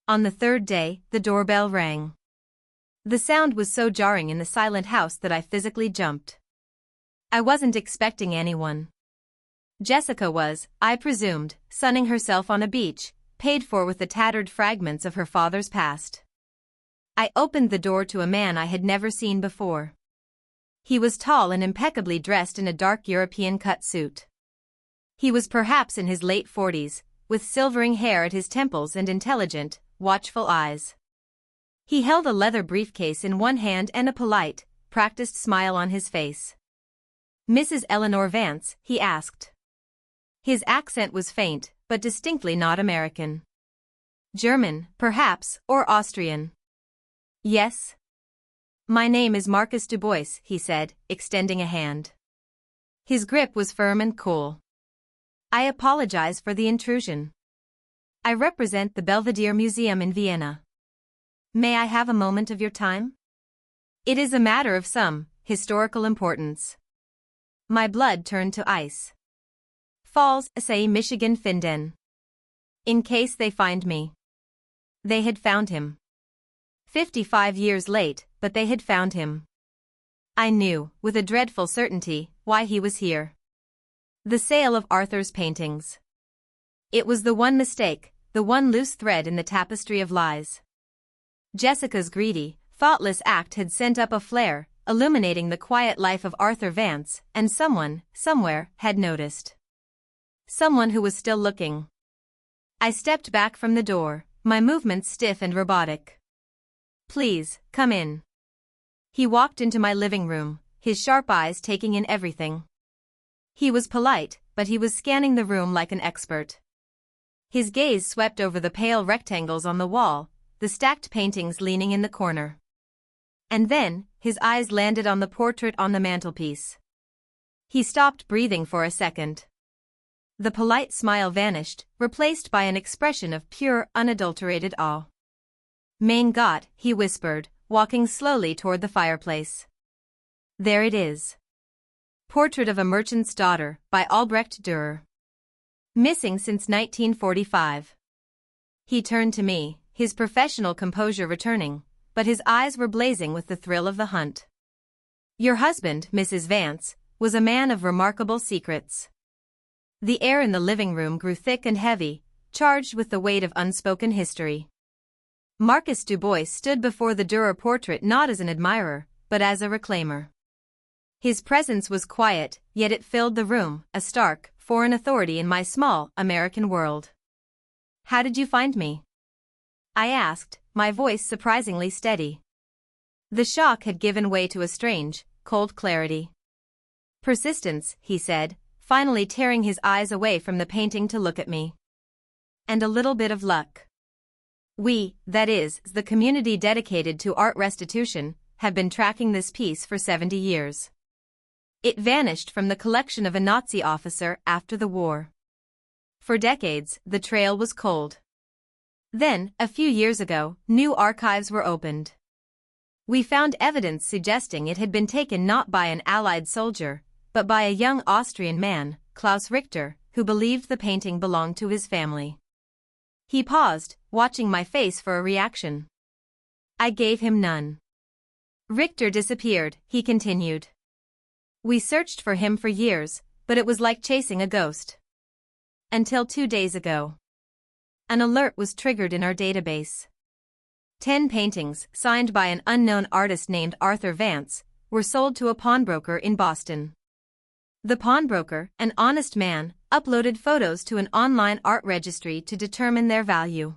On the 3rd day, the doorbell rang. The sound was so jarring in the silent house that I physically jumped. I wasn't expecting anyone. Jessica was, I presumed, sunning herself on a beach, paid for with the tattered fragments of her father's past. I opened the door to a man I had never seen before. He was tall and impeccably dressed in a dark European-cut suit. He was perhaps in his late 40s, with silvering hair at his temples and intelligent, watchful eyes. He held a leather briefcase in one hand and a polite, practiced smile on his face. "Mrs. Eleanor Vance?" he asked. His accent was faint, but distinctly not American. German, perhaps, or Austrian. "Yes. My name is Marcus Dubois," he said, extending a hand. His grip was firm and cool. "I apologize for the intrusion. I represent the Belvedere Museum in Vienna. May I have a moment of your time? It is a matter of some historical importance." My blood turned to ice. Falls, say Michigan Finden. In case they find me. They had found him. 55 years late, but they had found him. I knew, with a dreadful certainty, why he was here. The sale of Arthur's paintings. It was the one mistake, the one loose thread in the tapestry of lies. Jessica's greedy, thoughtless act had sent up a flare, illuminating the quiet life of Arthur Vance, and someone, somewhere, had noticed. Someone who was still looking. I stepped back from the door, my movements stiff and robotic. "Please, come in." He walked into my living room, his sharp eyes taking in everything. He was polite, but he was scanning the room like an expert. His gaze swept over the pale rectangles on the wall, the stacked paintings leaning in the corner. And then, his eyes landed on the portrait on the mantelpiece. He stopped breathing for a second. The polite smile vanished, replaced by an expression of pure, unadulterated awe. "Mein Gott," he whispered, walking slowly toward the fireplace. "There it is. Portrait of a Merchant's Daughter, by Albrecht Dürer. Missing since 1945. He turned to me, his professional composure returning, but his eyes were blazing with the thrill of the hunt. "Your husband, Mrs. Vance, was a man of remarkable secrets." The air in the living room grew thick and heavy, charged with the weight of unspoken history. Marcus Dubois stood before the Dürer portrait not as an admirer, but as a reclaimer. His presence was quiet, yet it filled the room, a stark, foreign authority in my small, American world. "How did you find me?" I asked, my voice surprisingly steady. The shock had given way to a strange, cold clarity. "Persistence," he said, finally tearing his eyes away from the painting to look at me. "And a little bit of luck. We, that is, the community dedicated to art restitution, have been tracking this piece for 70 years. It vanished from the collection of a Nazi officer after the war. For decades, the trail was cold. Then, a few years ago, new archives were opened. We found evidence suggesting it had been taken not by an Allied soldier, but by a young Austrian man, Klaus Richter, who believed the painting belonged to his family. He paused, watching my face for a reaction. I gave him none. Richter disappeared, he continued. We searched for him for years, but it was like chasing a ghost. Until 2 days ago. An alert was triggered in our database. 10 paintings, signed by an unknown artist named Arthur Vance, were sold to a pawnbroker in Boston. The pawnbroker, an honest man, uploaded photos to an online art registry to determine their value.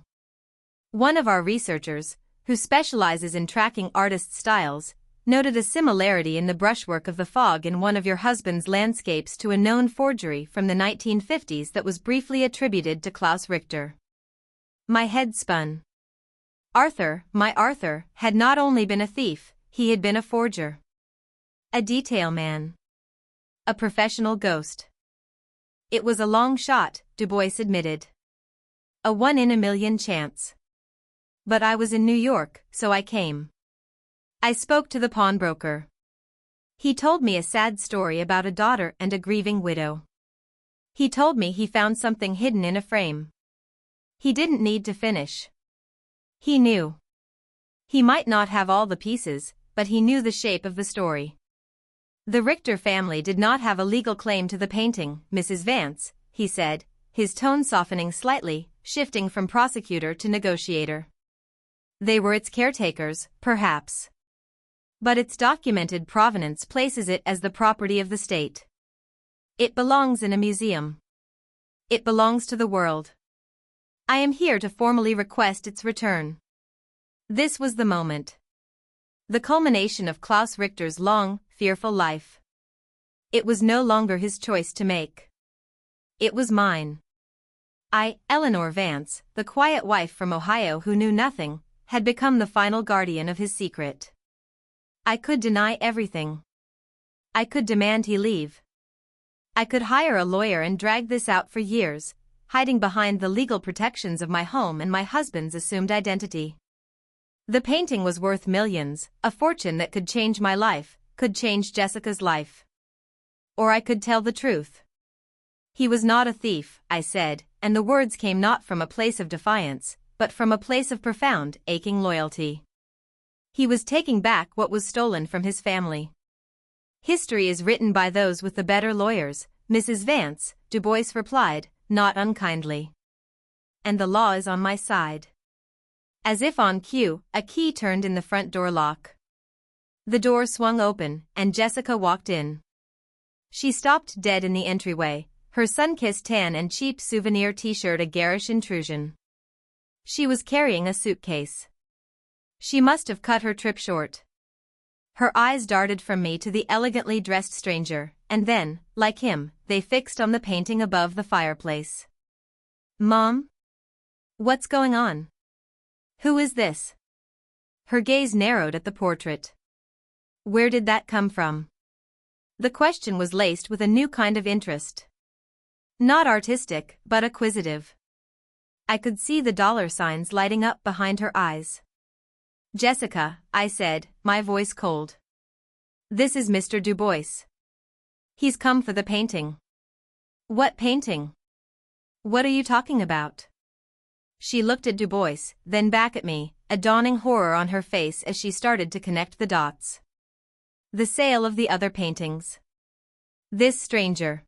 One of our researchers, who specializes in tracking artists' styles, noted a similarity in the brushwork of the fog in one of your husband's landscapes to a known forgery from the 1950s that was briefly attributed to Klaus Richter. My head spun. Arthur, my Arthur, had not only been a thief, he had been a forger. A detail man. A professional ghost. It was a long shot, Du Bois admitted. A 1 in a million chance. But I was in New York, so I came. I spoke to the pawnbroker. He told me a sad story about a daughter and a grieving widow. He told me he found something hidden in a frame. He didn't need to finish. He knew. He might not have all the pieces, but he knew the shape of the story. The Richter family did not have a legal claim to the painting, Mrs. Vance, he said, his tone softening slightly, shifting from prosecutor to negotiator. They were its caretakers, perhaps. But its documented provenance places it as the property of the state. It belongs in a museum. It belongs to the world. I am here to formally request its return. This was the moment. The culmination of Klaus Richter's long, fearful life. It was no longer his choice to make. It was mine. I, Eleanor Vance, the quiet wife from Ohio who knew nothing, had become the final guardian of his secret. I could deny everything. I could demand he leave. I could hire a lawyer and drag this out for years, hiding behind the legal protections of my home and my husband's assumed identity. The painting was worth millions, a fortune that could change my life, could change Jessica's life. Or I could tell the truth. He was not a thief, I said, and the words came not from a place of defiance, but from a place of profound, aching loyalty. He was taking back what was stolen from his family. History is written by those with the better lawyers, Mrs. Vance, Du Bois replied, not unkindly. And the law is on my side. As if on cue, a key turned in the front door lock. The door swung open, and Jessica walked in. She stopped dead in the entryway, her sun-kissed tan and cheap souvenir t-shirt a garish intrusion. She was carrying a suitcase. She must have cut her trip short. Her eyes darted from me to the elegantly dressed stranger, and then, like him, they fixed on the painting above the fireplace. Mom? What's going on? Who is this? Her gaze narrowed at the portrait. Where did that come from? The question was laced with a new kind of interest. Not artistic, but acquisitive. I could see the dollar signs lighting up behind her eyes. Jessica, I said, my voice cold. This is Mr. Du Bois. He's come for the painting. What painting? What are you talking about? She looked at Du Bois, then back at me, a dawning horror on her face as she started to connect the dots. The sale of the other paintings. This stranger.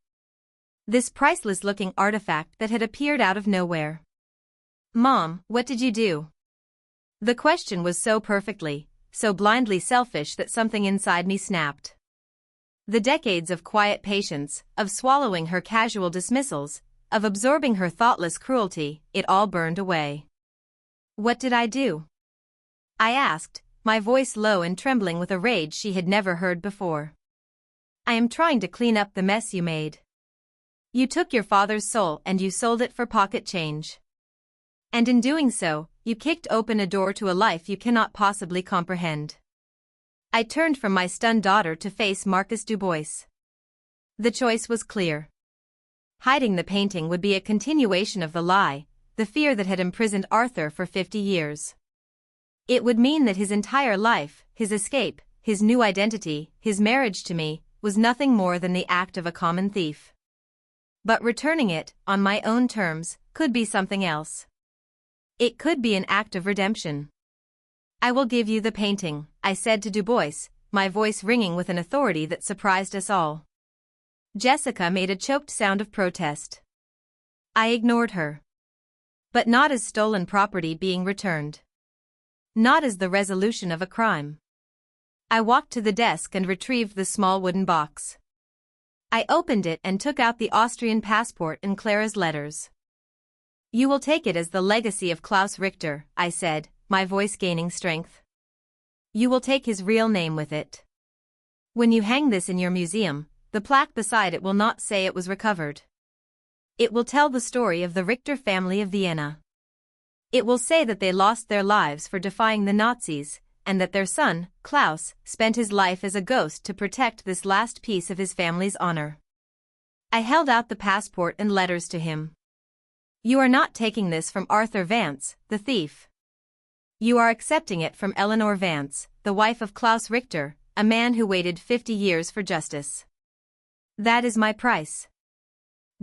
This priceless-looking artifact that had appeared out of nowhere. Mom, what did you do? The question was so perfectly, so blindly selfish that something inside me snapped. The decades of quiet patience, of swallowing her casual dismissals, of absorbing her thoughtless cruelty, it all burned away. What did I do? I asked, my voice low and trembling with a rage she had never heard before. I am trying to clean up the mess you made. You took your father's soul and you sold it for pocket change. And in doing so, you kicked open a door to a life you cannot possibly comprehend. I turned from my stunned daughter to face Marcus Du Bois. The choice was clear. Hiding the painting would be a continuation of the lie, the fear that had imprisoned Arthur for 50 years. It would mean that his entire life, his escape, his new identity, his marriage to me, was nothing more than the act of a common thief. But returning it, on my own terms, could be something else. It could be an act of redemption. "I will give you the painting," I said to Du Bois, my voice ringing with an authority that surprised us all. Jessica made a choked sound of protest. I ignored her. But not as stolen property being returned. Not as the resolution of a crime. I walked to the desk and retrieved the small wooden box. I opened it and took out the Austrian passport in Clara's letters. "You will take it as the legacy of Klaus Richter," I said, my voice gaining strength. "You will take his real name with it. When you hang this in your museum, the plaque beside it will not say it was recovered. It will tell the story of the Richter family of Vienna. It will say that they lost their lives for defying the Nazis, and that their son, Klaus, spent his life as a ghost to protect this last piece of his family's honor." I held out the passport and letters to him. "You are not taking this from Arthur Vance, the thief. You are accepting it from Eleanor Vance, the wife of Klaus Richter, a man who waited 50 years for justice. That is my price."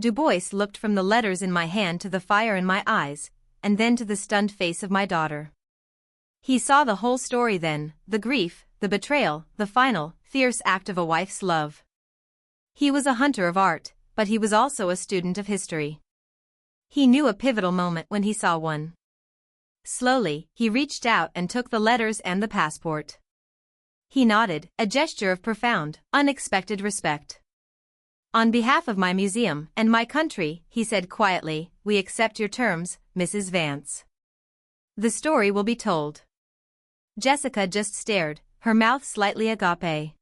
Du Bois looked from the letters in my hand to the fire in my eyes, and then to the stunned face of my daughter. He saw the whole story then, the grief, the betrayal, the final, fierce act of a wife's love. He was a hunter of art, but he was also a student of history. He knew a pivotal moment when he saw one. Slowly, he reached out and took the letters and the passport. He nodded, a gesture of profound, unexpected respect. "On behalf of my museum and my country," he said quietly, "we accept your terms, Mrs. Vance. The story will be told." Jessica just stared, her mouth slightly agape.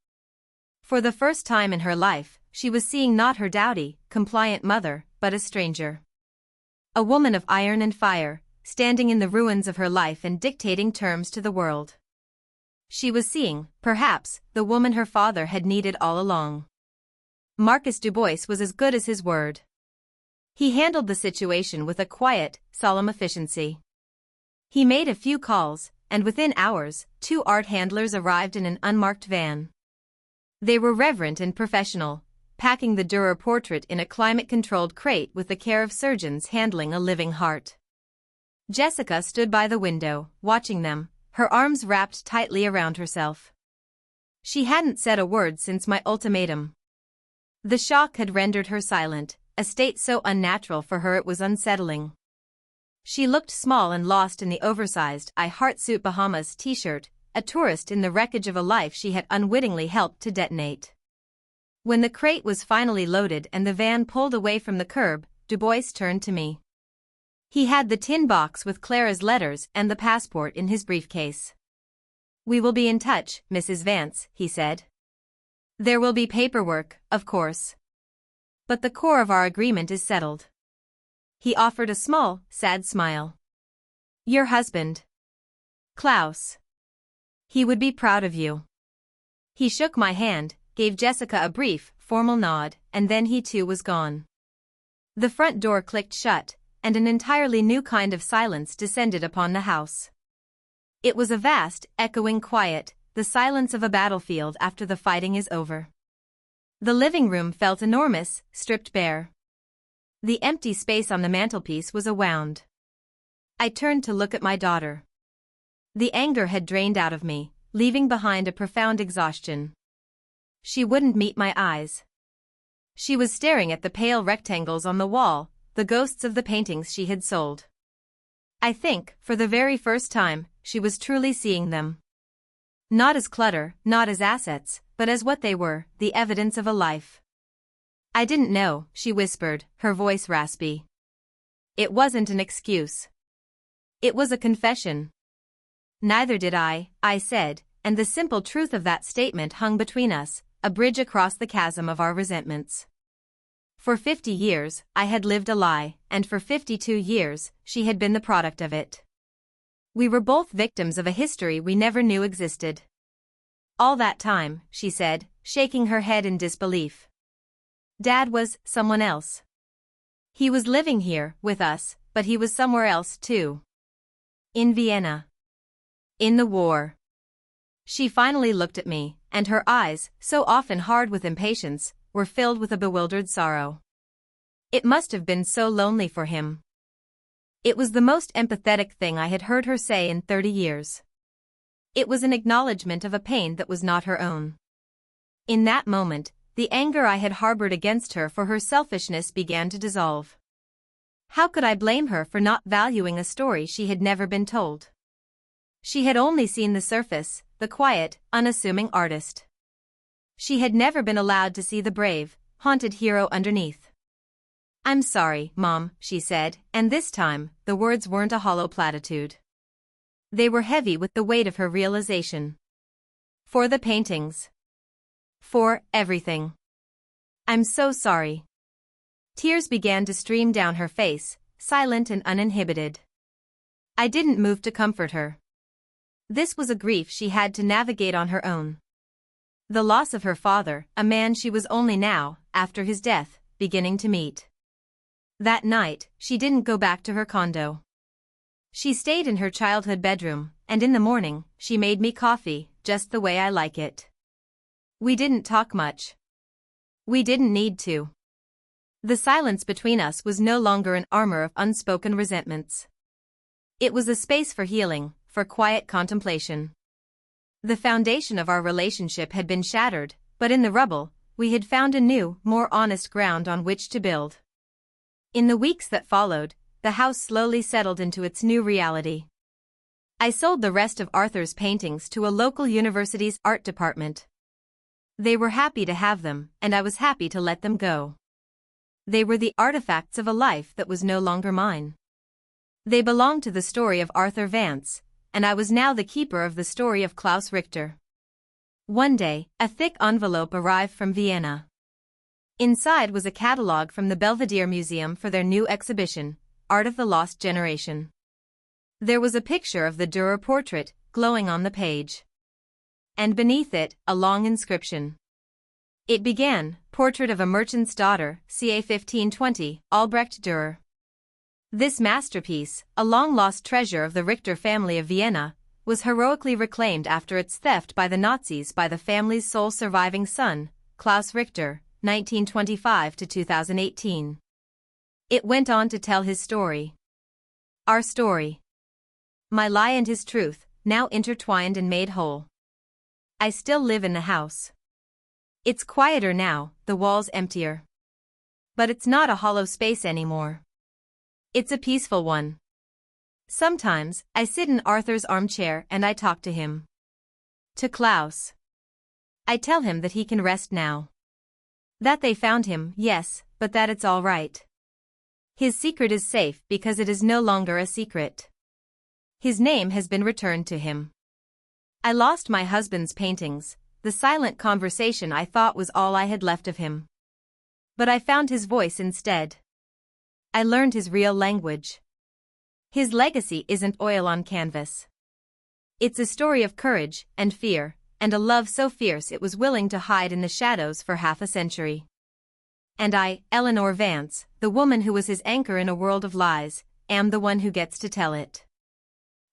For the first time in her life, she was seeing not her dowdy, compliant mother, but a stranger. A woman of iron and fire, standing in the ruins of her life and dictating terms to the world. She was seeing, perhaps, the woman her father had needed all along. Marcus Du Bois was as good as his word. He handled the situation with a quiet, solemn efficiency. He made a few calls, and within hours, 2 art handlers arrived in an unmarked van. They were reverent and professional, packing the Dürer portrait in a climate-controlled crate with the care of surgeons handling a living heart. Jessica stood by the window, watching them, her arms wrapped tightly around herself. She hadn't said a word since my ultimatum. The shock had rendered her silent, a state so unnatural for her it was unsettling. She looked small and lost in the oversized I Heart Suit Bahamas t-shirt, a tourist in the wreckage of a life she had unwittingly helped to detonate. When the crate was finally loaded and the van pulled away from the curb, Du Bois turned to me. He had the tin box with Clara's letters and the passport in his briefcase. "We will be in touch, Mrs. Vance," he said. "There will be paperwork, of course. But the core of our agreement is settled." He offered a small, sad smile. "Your husband, Klaus. He would be proud of you." He shook my hand, gave Jessica a brief, formal nod, and then he too was gone. The front door clicked shut, and an entirely new kind of silence descended upon the house. It was a vast, echoing quiet, the silence of a battlefield after the fighting is over. The living room felt enormous, stripped bare. The empty space on the mantelpiece was a wound. I turned to look at my daughter. The anger had drained out of me, leaving behind a profound exhaustion. She wouldn't meet my eyes. She was staring at the pale rectangles on the wall, the ghosts of the paintings she had sold. I think, for the very first time, she was truly seeing them. Not as clutter, not as assets, but as what they were, the evidence of a life. "I didn't know," she whispered, her voice raspy. It wasn't an excuse. It was a confession. "Neither did I," I said, and the simple truth of that statement hung between us, a bridge across the chasm of our resentments. For 50 years, I had lived a lie, and for 52 years, she had been the product of it. We were both victims of a history we never knew existed. "All that time," she said, shaking her head in disbelief. "Dad was someone else. He was living here, with us, but he was somewhere else, too. In Vienna. In the war." She finally looked at me, and her eyes, so often hard with impatience, were filled with a bewildered sorrow. It must have been so lonely for him. It was the most empathetic thing I had heard her say in 30 years. It was an acknowledgement of a pain that was not her own. In that moment, the anger I had harbored against her for her selfishness began to dissolve. How could I blame her for not valuing a story she had never been told? She had only seen the surface, the quiet, unassuming artist. She had never been allowed to see the brave, haunted hero underneath. "I'm sorry, Mom," she said, and this time, the words weren't a hollow platitude. They were heavy with the weight of her realization. "For the paintings. For everything. I'm so sorry." Tears began to stream down her face, silent and uninhibited. I didn't move to comfort her. This was a grief she had to navigate on her own. The loss of her father, a man she was only now, after his death, beginning to meet. That night, she didn't go back to her condo. She stayed in her childhood bedroom, and in the morning, she made me coffee, just the way I like it. We didn't talk much. We didn't need to. The silence between us was no longer an armor of unspoken resentments. It was a space for healing, for quiet contemplation. The foundation of our relationship had been shattered, but in the rubble, we had found a new, more honest ground on which to build. In the weeks that followed, the house slowly settled into its new reality. I sold the rest of Arthur's paintings to a local university's art department. They were happy to have them, and I was happy to let them go. They were the artifacts of a life that was no longer mine. They belonged to the story of Arthur Vance, and I was now the keeper of the story of Klaus Richter. One day, a thick envelope arrived from Vienna. Inside was a catalogue from the Belvedere Museum for their new exhibition, Art of the Lost Generation. There was a picture of the Dürer portrait, glowing on the page. And beneath it, a long inscription. It began, "Portrait of a Merchant's Daughter, ca. 1520, Albrecht Dürer." This masterpiece, a long-lost treasure of the Richter family of Vienna, was heroically reclaimed after its theft by the Nazis by the family's sole surviving son, Klaus Richter, 1925 to 2018. It went on to tell his story. Our story. My lie and his truth, now intertwined and made whole. I still live in the house. It's quieter now, the walls emptier. But it's not a hollow space anymore. It's a peaceful one. Sometimes, I sit in Arthur's armchair and I talk to him. To Klaus. I tell him that he can rest now. That they found him, yes, but that it's all right. His secret is safe because it is no longer a secret. His name has been returned to him. I lost my husband's paintings, the silent conversation I thought was all I had left of him. But I found his voice instead. I learned his real language. His legacy isn't oil on canvas. It's a story of courage and fear, and a love so fierce it was willing to hide in the shadows for half a century. And I, Eleanor Vance, the woman who was his anchor in a world of lies, am the one who gets to tell it.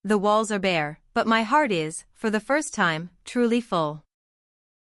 The walls are bare, but my heart is, for the first time, truly full.